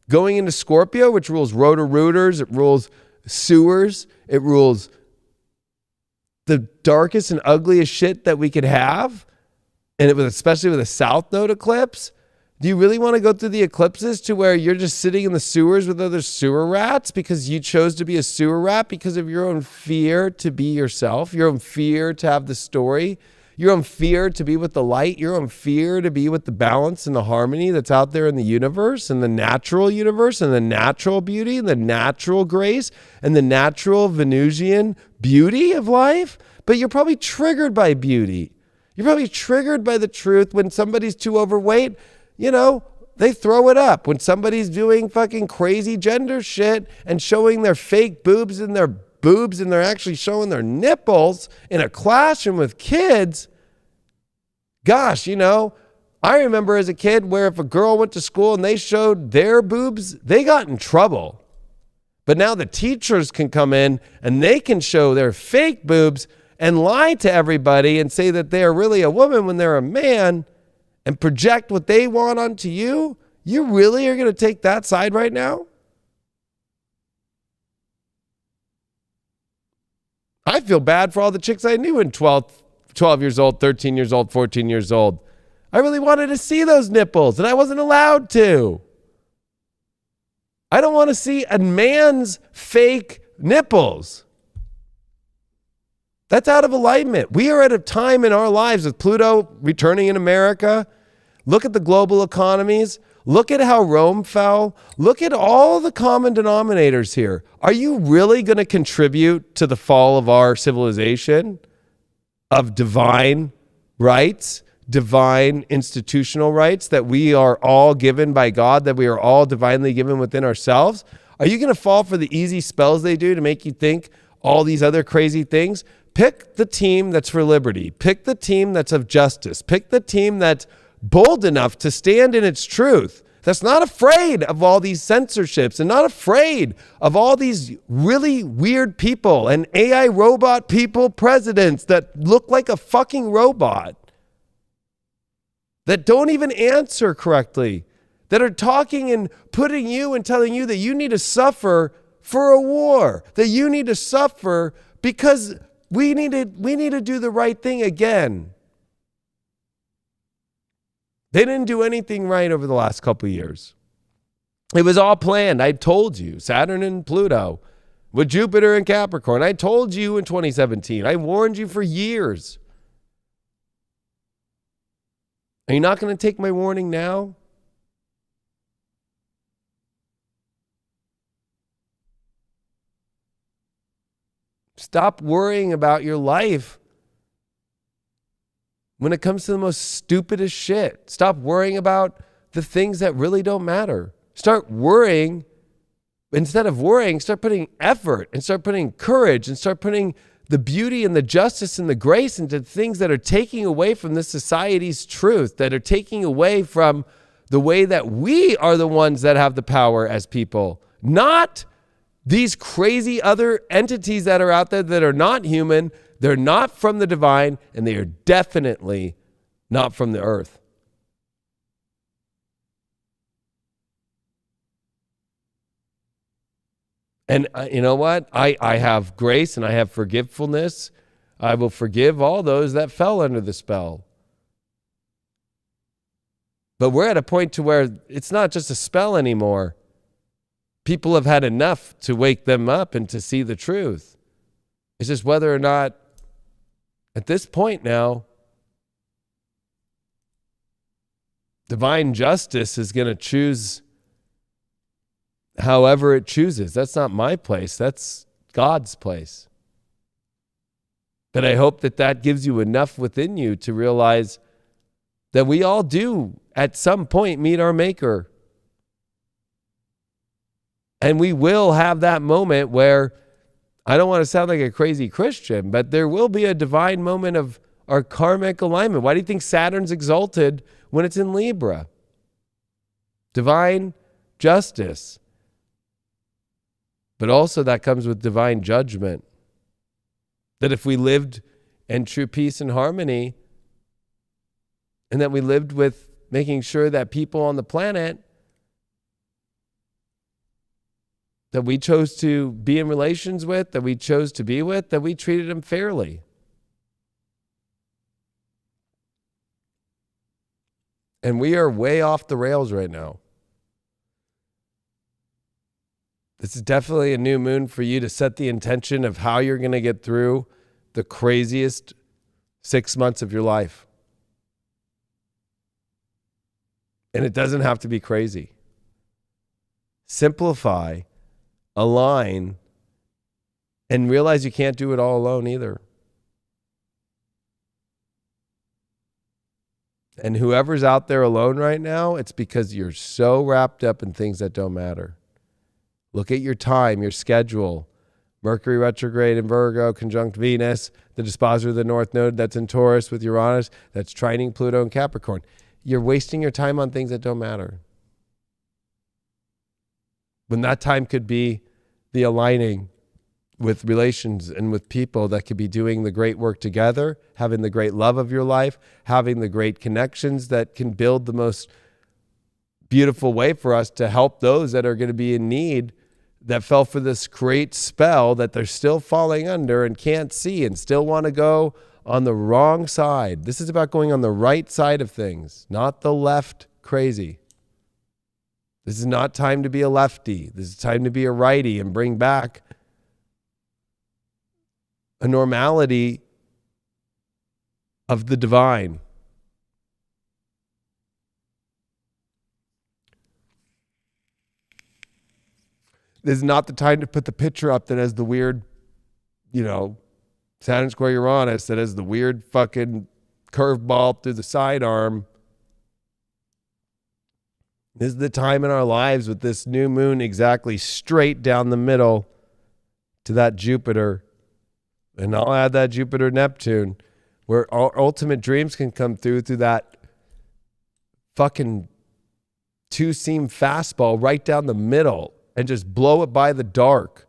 going into Scorpio, which rules rotor-rooters, it rules sewers, it rules the darkest and ugliest shit that we could have, and it was especially with a South Node eclipse, do you really want to go through the eclipses to where you're just sitting in the sewers with other sewer rats because you chose to be a sewer rat because of your own fear to be yourself, your own fear to have the story, your own fear to be with the light, your own fear to be with the balance and the harmony that's out there in the universe and the natural universe and the natural beauty and the natural grace and the natural Venusian beauty of life? But you're probably triggered by beauty. You're probably triggered by the truth when somebody's too overweight. They throw it up. When somebody's doing fucking crazy gender shit and showing their fake boobs and they're actually showing their nipples in a classroom with kids. Gosh, I remember as a kid where if a girl went to school and they showed their boobs, they got in trouble. But now the teachers can come in and they can show their fake boobs and lie to everybody and say that they're really a woman when they're a man and project what they want onto you. You really are going to take that side right now? I feel bad for all the chicks I knew in 12 years old, 13 years old, 14 years old. I really wanted to see those nipples, and I wasn't allowed to. I don't want to see a man's fake nipples. That's out of alignment. We are at a time in our lives with Pluto returning in America. Look at the global economies. Look at how Rome fell. Look at all the common denominators here. Are you really going to contribute to the fall of our civilization of divine rights, divine institutional rights that we are all given by God, that we are all divinely given within ourselves? Are you going to fall for the easy spells they do to make you think all these other crazy things? Pick the team that's for liberty. Pick the team that's of justice. Pick the team that's bold enough to stand in its truth, that's not afraid of all these censorships and not afraid of all these really weird people and AI robot people presidents that look like a fucking robot, that don't even answer correctly, that are talking and putting you and telling you that you need to suffer for a war, that you need to suffer because we need to do the right thing again. They didn't do anything right over the last couple of years. It was all planned. I told you, Saturn and Pluto with Jupiter and Capricorn. I told you in 2017. I warned you for years. Are you not going to take my warning now? Stop worrying about your life when it comes to the most stupidest shit. Stop worrying about the things that really don't matter. Start worrying. Instead of worrying, start putting effort and start putting courage and start putting the beauty and the justice and the grace into things that are taking away from this society's truth, that are taking away from the way that we are the ones that have the power as people, not these crazy other entities that are out there that are not human. They're not from the divine, and they are definitely not from the earth. And you know what? I have grace and I have forgetfulness. I will forgive all those that fell under the spell. But we're at a point to where it's not just a spell anymore. People have had enough to wake them up and to see the truth. It's just whether or not at this point now, divine justice is going to choose however it chooses. That's not my place. That's God's place. But I hope that that gives you enough within you to realize that we all do at some point meet our maker. And we will have that moment where, I don't want to sound like a crazy Christian, but there will be a divine moment of our karmic alignment. Why do you think Saturn's exalted when it's in Libra? Divine justice. But also that comes with divine judgment. That if we lived in true peace and harmony, and that we lived with making sure that people on the planet that we chose to be in relations with, that we chose to be with, that we treated them fairly. And we are way off the rails right now. This is definitely a new moon for you to set the intention of how you're going to get through the craziest 6 months of your life. And it doesn't have to be crazy. Simplify, align, and realize you can't do it all alone either. And whoever's out there alone right now, it's because you're so wrapped up in things that don't matter. Look at your time, your schedule. Mercury retrograde in Virgo, conjunct Venus, the disposer of the North Node that's in Taurus with Uranus, that's trining Pluto and Capricorn. You're wasting your time on things that don't matter. When that time could be the aligning with relations and with people that could be doing the great work together, having the great love of your life, having the great connections that can build the most beautiful way for us to help those that are going to be in need, that fell for this great spell that they're still falling under and can't see and still want to go on the wrong side. This is about going on the right side of things, not the left crazy. This is not time to be a lefty. This is time to be a righty and bring back a normality of the divine. This is not the time to put the picture up that has the weird, Saturn square Uranus, that has the weird fucking curveball through the sidearm. This is the time in our lives with this new moon exactly straight down the middle to that Jupiter. And I'll add that Jupiter-Neptune, where our ultimate dreams can come through that fucking two-seam fastball right down the middle and just blow it by the dark,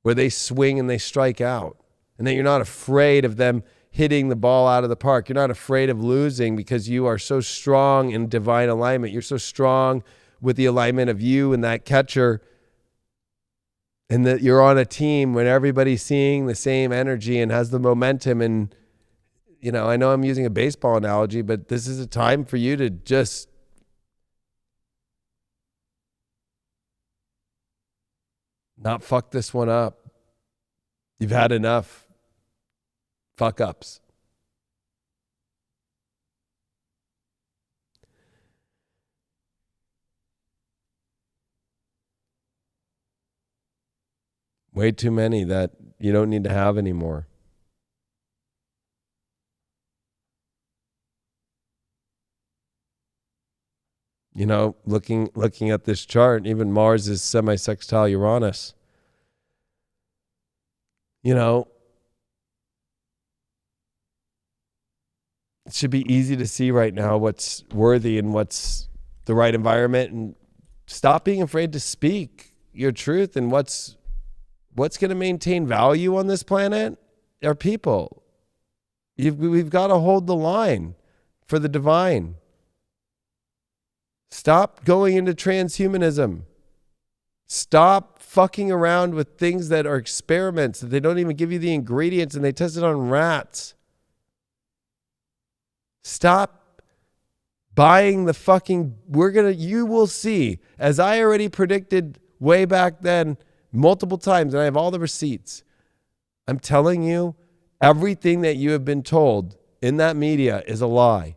where they swing and they strike out. And then you're not afraid of them hitting the ball out of the park. You're not afraid of losing because you are so strong in divine alignment. You're so strong with the alignment of you and that catcher, and that you're on a team when everybody's seeing the same energy and has the momentum. And, I know I'm using a baseball analogy, but this is a time for you to just not fuck this one up. You've had enough fuck ups. Way too many that you don't need to have anymore. Looking at this chart, even Mars is semi-sextile Uranus. It should be easy to see right now what's worthy and what's the right environment, and stop being afraid to speak your truth. And what's going to maintain value on this planet are people. We've got to hold the line for the divine. Stop going into transhumanism. Stop fucking around with things that are experiments, that they don't even give you the ingredients and they test it on rats. Stop buying the fucking, you will see, as I already predicted way back then, multiple times, and I have all the receipts. I'm telling you, everything that you have been told in that media is a lie.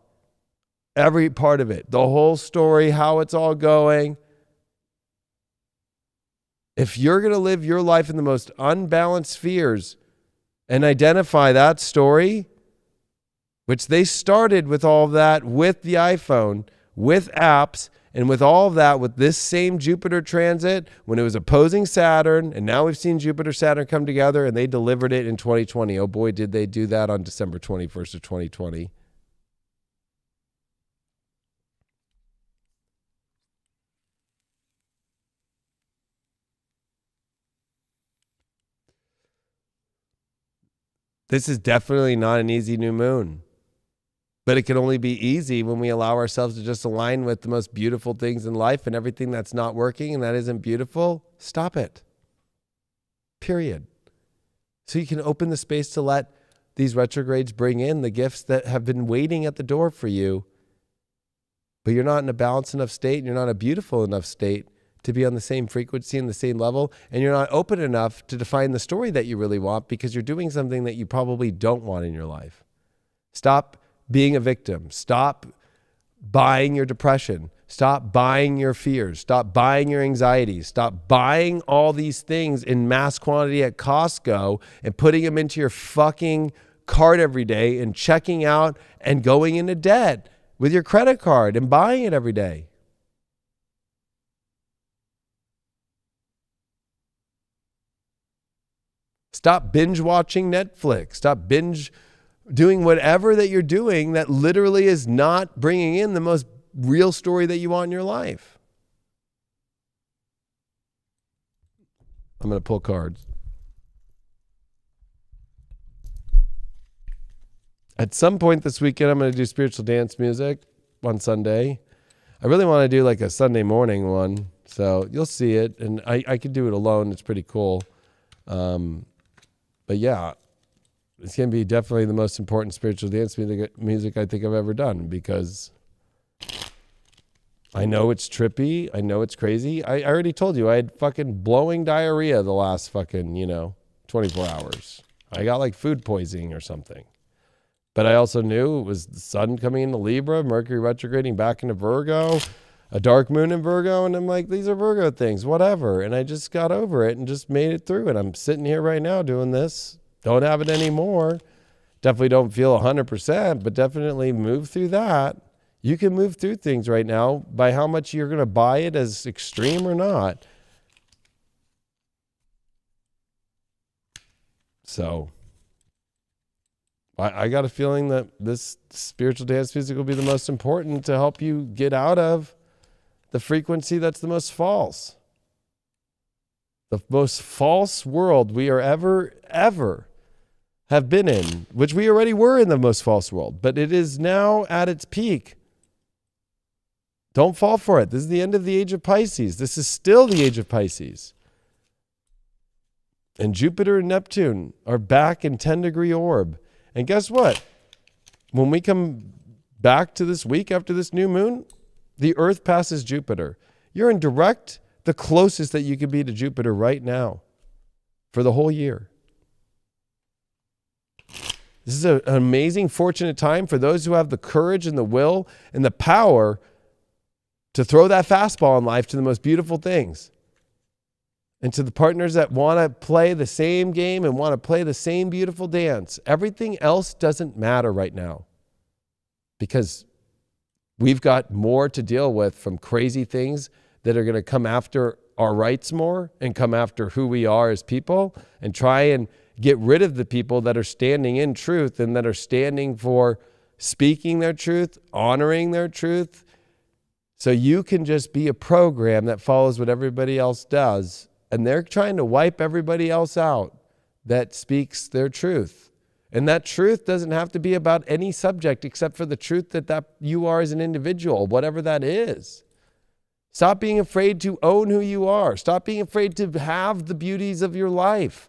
Every part of it, the whole story, how it's all going. If you're going to live your life in the most unbalanced spheres and identify that story, which they started with all of that with the iPhone, with apps, and with all of that, with this same Jupiter transit, when it was opposing Saturn, and now we've seen Jupiter, Saturn come together, and they delivered it in 2020. Oh boy, did they do that on December 21st of 2020. This is definitely not an easy new moon. But it can only be easy when we allow ourselves to just align with the most beautiful things in life, and everything that's not working and that isn't beautiful, stop it. Period. So you can open the space to let these retrogrades bring in the gifts that have been waiting at the door for you. But you're not in a balanced enough state, and you're not a beautiful enough state to be on the same frequency and the same level, and you're not open enough to define the story that you really want, because you're doing something that you probably don't want in your life. Stop being a victim. Stop buying your depression. Stop buying your fears. Stop buying your anxieties. Stop buying all these things in mass quantity at Costco and putting them into your fucking cart every day and checking out and going into debt with your credit card and buying it every day. Stop binge watching Netflix. Stop binge doing whatever that you're doing that literally is not bringing in the most real story that you want in your life. I'm going to pull cards. At some point this weekend, I'm going to do spiritual dance music on Sunday. I really want to do like a Sunday morning one, so you'll see it. And I could do it alone. It's pretty cool. But yeah, it's going to be definitely the most important spiritual dance music I think I've ever done, because I know it's trippy. I know it's crazy. I already told you I had fucking blowing diarrhea the last fucking, 24 hours. I got like food poisoning or something. But I also knew it was the sun coming into Libra, Mercury retrograding back into Virgo, a dark moon in Virgo. And I'm like, these are Virgo things, whatever. And I just got over it and just made it through. And I'm sitting here right now doing this. Don't have it anymore. Definitely don't feel 100%, but definitely move through that. You can move through things right now by how much you're going to buy it as extreme or not. So I got a feeling that this spiritual dance music will be the most important to help you get out of the frequency that's the most false. The most false world we are ever have been in, which we already were in the most false world, but it is now at its peak. Don't fall for it. This is the end of the age of Pisces. This is still the age of Pisces. And Jupiter and Neptune are back in 10-degree orb. And guess what? When we come back to this week after this new moon, the Earth passes Jupiter. You're in direct, the closest that you could be to Jupiter right now for the whole year. This is an amazing, fortunate time for those who have the courage and the will and the power to throw that fastball in life to the most beautiful things. And to the partners that want to play the same game and want to play the same beautiful dance. Everything else doesn't matter right now because we've got more to deal with from crazy things that are going to come after our rights more and come after who we are as people and try and get rid of the people that are standing in truth and that are standing for speaking their truth, honoring their truth. So you can just be a program that follows what everybody else does. And they're trying to wipe everybody else out that speaks their truth. And that truth doesn't have to be about any subject except for the truth that you are as an individual, whatever that is. Stop being afraid to own who you are. Stop being afraid to have the beauties of your life.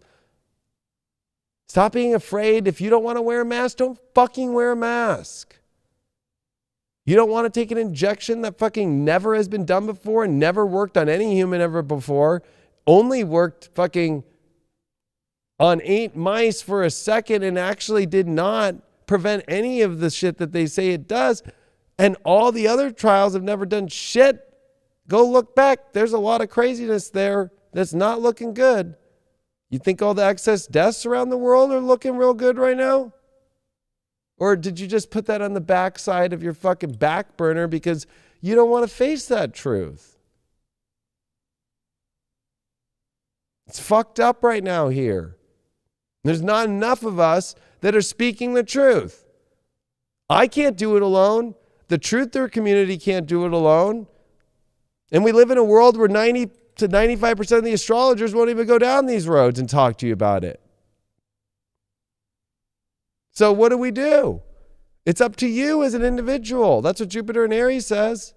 Stop being afraid. If you don't want to wear a mask, don't fucking wear a mask. You don't want to take an injection that fucking never has been done before and never worked on any human ever before. Only worked fucking on 8 mice for a second and actually did not prevent any of the shit that they say it does. And all the other trials have never done shit. Go look back. There's a lot of craziness there that's not looking good. You think all the excess deaths around the world are looking real good right now? Or did you just put that on the backside of your fucking back burner because you don't want to face that truth? It's fucked up right now here. There's not enough of us that are speaking the truth. I can't do it alone. The truther community can't do it alone. And we live in a world where 90 to 95% of the astrologers won't even go down these roads and talk to you about it. So what do? It's up to you as an individual. That's what Jupiter and Aries says.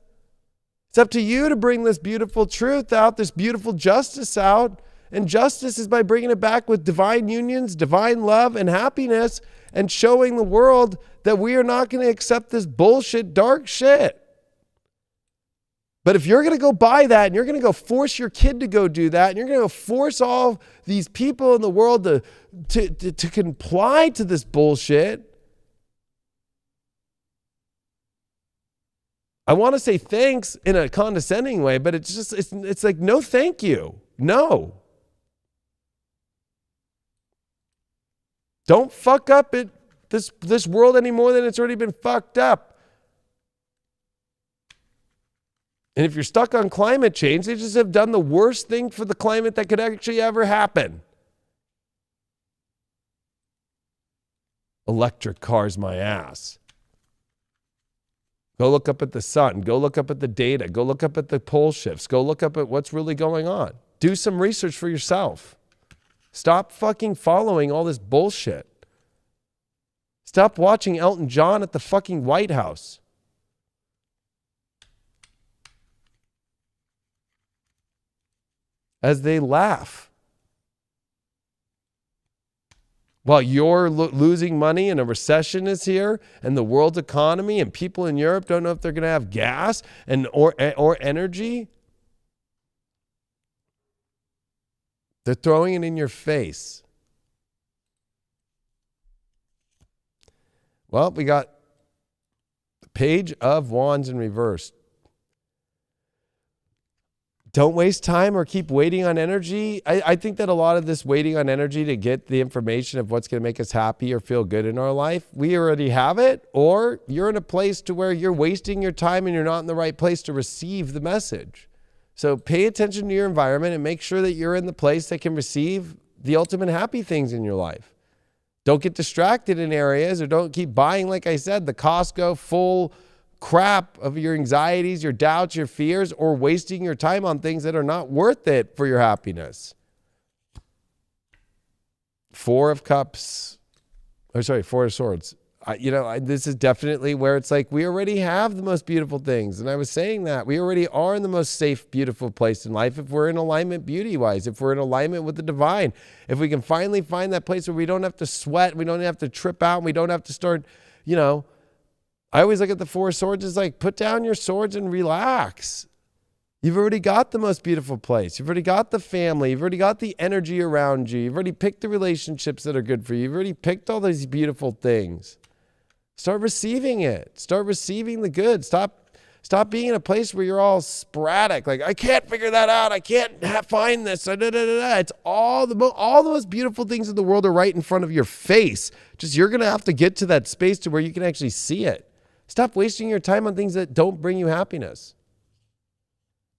It's up to you to bring this beautiful truth out, this beautiful justice out. And justice is by bringing it back with divine unions, divine love, and happiness, and showing the world that we are not going to accept this bullshit, dark shit. But if you're going to go buy that, and you're going to go force your kid to go do that, and you're going to go force all these people in the world to comply to this bullshit, I want to say thanks in a condescending way, but it's like, no, thank you. No. Don't fuck up this world any more than it's already been fucked up. And if you're stuck on climate change, they just have done the worst thing for the climate that could actually ever happen. Electric cars, my ass. Go look up at the sun. Go look up at the data. Go look up at the pole shifts. Go look up at what's really going on. Do some research for yourself. Stop fucking following all this bullshit. Stop watching Elton John at the fucking White House. As they laugh. While you're losing money and a recession is here and the world's economy and people in Europe don't know if they're going to have gas and or energy. They're throwing it in your face. Well, we got the Page of Wands in reverse. Don't waste time or keep waiting on energy. I think that a lot of this waiting on energy to get the information of what's going to make us happy or feel good in our life, we already have it, or you're in a place to where you're wasting your time and you're not in the right place to receive the message. So pay attention to your environment and make sure that you're in the place that can receive the ultimate happy things in your life. Don't get distracted in areas, or don't keep buying, like I said, the Costco full crap of your anxieties, your doubts, your fears, or wasting your time on things that are not worth it for your happiness. Four of Swords. This is definitely where it's like we already have the most beautiful things. And I was saying that we already are in the most safe, beautiful place in life if we're in alignment beauty-wise, if we're in alignment with the divine. If we can finally find that place where we don't have to sweat, we don't have to trip out, and we don't have to start, I always look at the Four of Swords as like, put down your swords and relax. You've already got the most beautiful place. You've already got the family. You've already got the energy around you. You've already picked the relationships that are good for you. You've already picked all these beautiful things. Start receiving it. Start receiving the good. Stop being in a place where you're all sporadic. Like, I can't figure that out. I can't find this. It's all the most beautiful things in the world are right in front of your face. Just you're going to have to get to that space to where you can actually see it. Stop wasting your time on things that don't bring you happiness.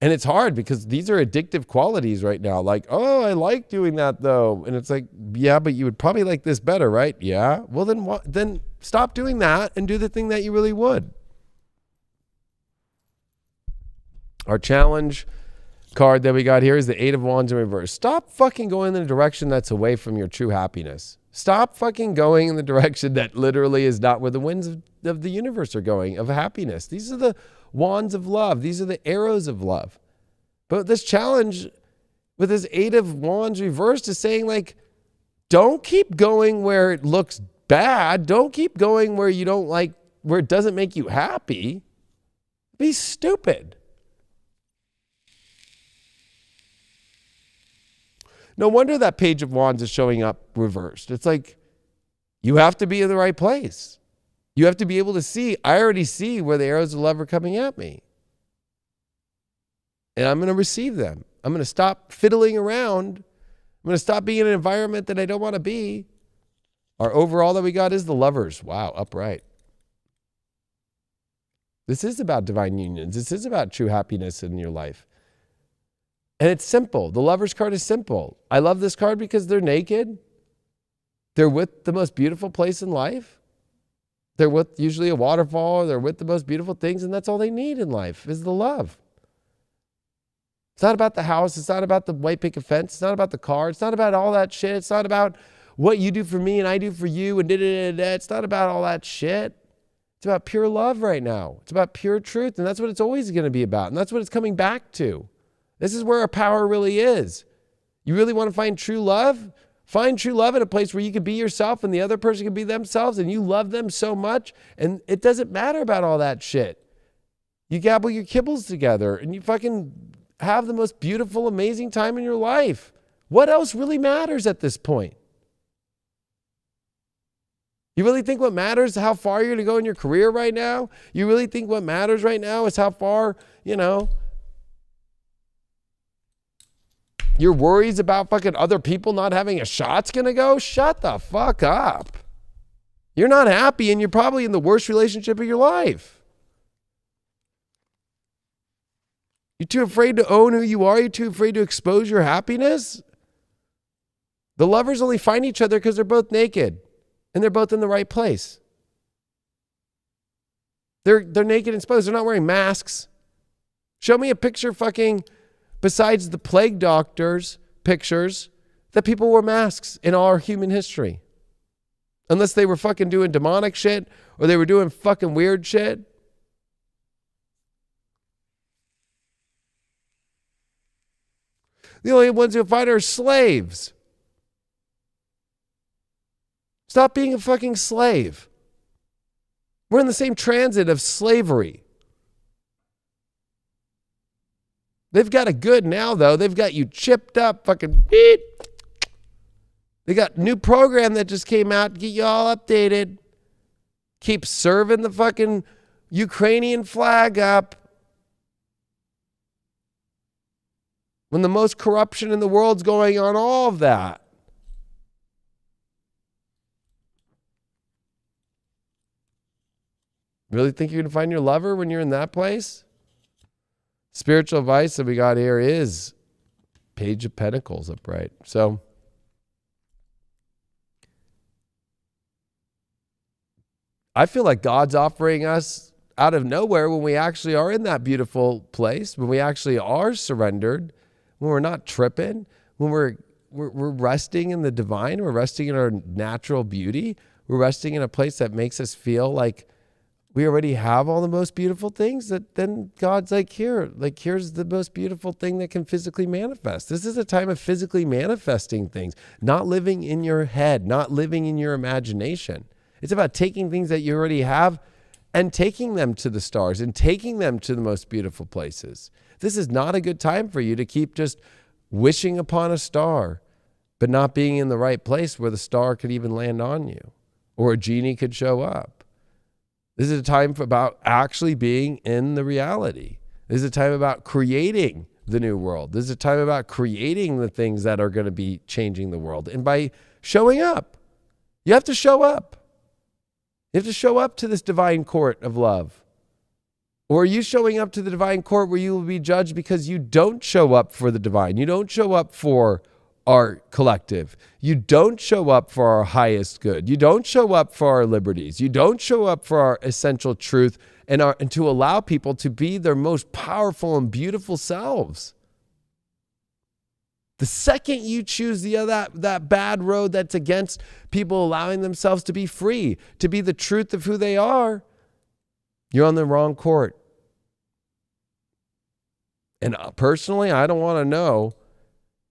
And it's hard because these are addictive qualities right now. Like, oh, I like doing that though. And it's like, yeah, but you would probably like this better, right? Yeah. Well, then stop doing that and do the thing that you really would. Our challenge card that we got here is the Eight of Wands in reverse. Stop fucking going in the direction that's away from your true happiness. Stop fucking going in the direction that literally is not where the winds of the universe are going, of happiness. These are the wands of love. These are the arrows of love. But this challenge with this Eight of Wands reversed is saying, like, don't keep going where it looks bad. Don't keep going where you don't like, where it doesn't make you happy. Be stupid. No wonder that Page of Wands is showing up reversed. It's like, you have to be in the right place. You have to be able to see, I already see where the arrows of love are coming at me. And I'm going to receive them. I'm going to stop fiddling around. I'm going to stop being in an environment that I don't want to be. Our overall that we got is the Lovers. Wow, upright. This is about divine unions. This is about true happiness in your life. And it's simple. The Lovers card is simple. I love this card because they're naked. They're with the most beautiful place in life. They're with usually a waterfall. They're with the most beautiful things, and that's all they need in life is the love. It's not about the house. It's not about the white picket fence. It's not about the car. It's not about all that shit. It's not about what you do for me and I do for you and da-da-da-da. It's not about all that shit. It's about pure love right now. It's about pure truth, and that's what it's always going to be about, and that's what it's coming back to. This is where our power really is. You really want to find true love? Find true love in a place where you can be yourself and the other person can be themselves and you love them so much, and it doesn't matter about all that shit. You gabble your kibbles together and you fucking have the most beautiful, amazing time in your life. What else really matters at this point? You really think what matters is how far you're going to go in your career right now? You really think what matters right now is how far, your worries about fucking other people not having a shot's going to go? Shut the fuck up. You're not happy and you're probably in the worst relationship of your life. You're too afraid to own who you are? You're too afraid to expose your happiness? The lovers only find each other because they're both naked and they're both in the right place. They're naked and exposed. They're not wearing masks. Show me a picture fucking besides the plague doctors' pictures that people wore masks in all our human history. Unless they were fucking doing demonic shit or they were doing fucking weird shit. The only ones who fight are slaves. Stop being a fucking slave. We're in the same transit of slavery. They've got it good now, though. They've got you chipped up, fucking beep. They got a new program that just came out to get you all updated. Keep serving the fucking Ukrainian flag up when the most corruption in the world's going on, all of that. Really think you're going to find your lover when you're in that place? Spiritual advice that we got here is Page of Pentacles upright. So I feel like God's offering us out of nowhere when we actually are in that beautiful place, when we actually are surrendered, when we're not tripping, when we're resting in the divine, we're resting in our natural beauty, we're resting in a place that makes us feel like we already have all the most beautiful things, that then God's like, here's the most beautiful thing that can physically manifest. This is a time of physically manifesting things, not living in your head, not living in your imagination. It's about taking things that you already have and taking them to the stars and taking them to the most beautiful places. This is not a good time for you to keep just wishing upon a star, but not being in the right place where the star could even land on you or a genie could show up. This is a time about actually being in the reality. This is a time about creating the new world. This is a time about creating the things that are going to be changing the world. And by showing up, you have to show up. You have to show up to this divine court of love. Or are you showing up to the divine court where you will be judged because you don't show up for the divine? You don't show up for our collective. You don't show up for our highest good. You don't show up for our liberties. You don't show up for our essential truth and to allow people to be their most powerful and beautiful selves. The second you choose that bad road that's against people allowing themselves to be free, to be the truth of who they are, you're on the wrong court. And personally, I don't want to know.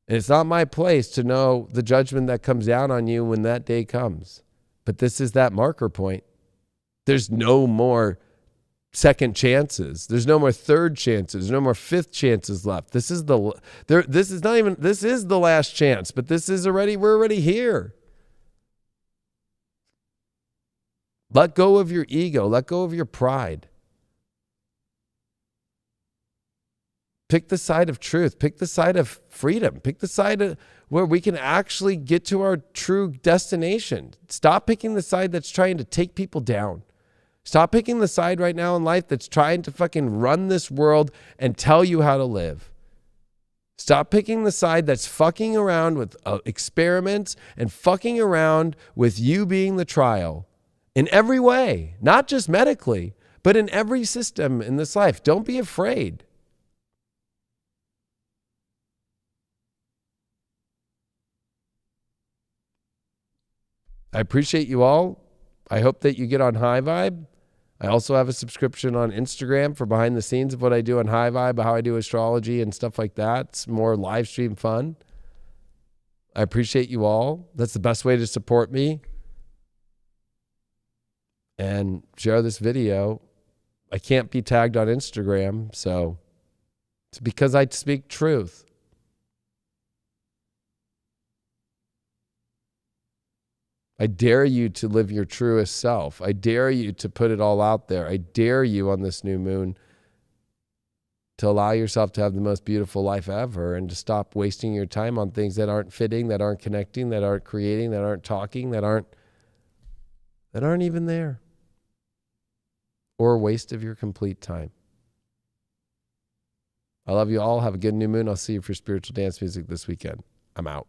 And it's not my place to know the judgment that comes down on you when that day comes. But this is that marker point. There's no more second chances. There's no more third chances. There's no more fifth chances left. This is the last chance, but we're already here. Let go of your ego. Let go of your pride. Pick the side of truth. Pick the side of freedom. Pick the side of where we can actually get to our true destination. Stop picking the side that's trying to take people down. Stop picking the side right now in life that's trying to fucking run this world and tell you how to live. Stop picking the side that's fucking around with experiments and fucking around with you being the trial in every way, not just medically, but in every system in this life. Don't be afraid. I appreciate you all. I hope that you get on High Vibe. I also have a subscription on Instagram for behind the scenes of what I do on High Vibe, how I do astrology and stuff like that. It's more live stream fun. I appreciate you all. That's the best way to support me. And share this video. I can't be tagged on Instagram, so it's because I speak truth. I dare you to live your truest self. I dare you to put it all out there. I dare you on this new moon to allow yourself to have the most beautiful life ever and to stop wasting your time on things that aren't fitting, that aren't connecting, that aren't creating, that aren't talking, that aren't even there. Or a waste of your complete time. I love you all. Have a good new moon. I'll see you for spiritual dance music this weekend. I'm out.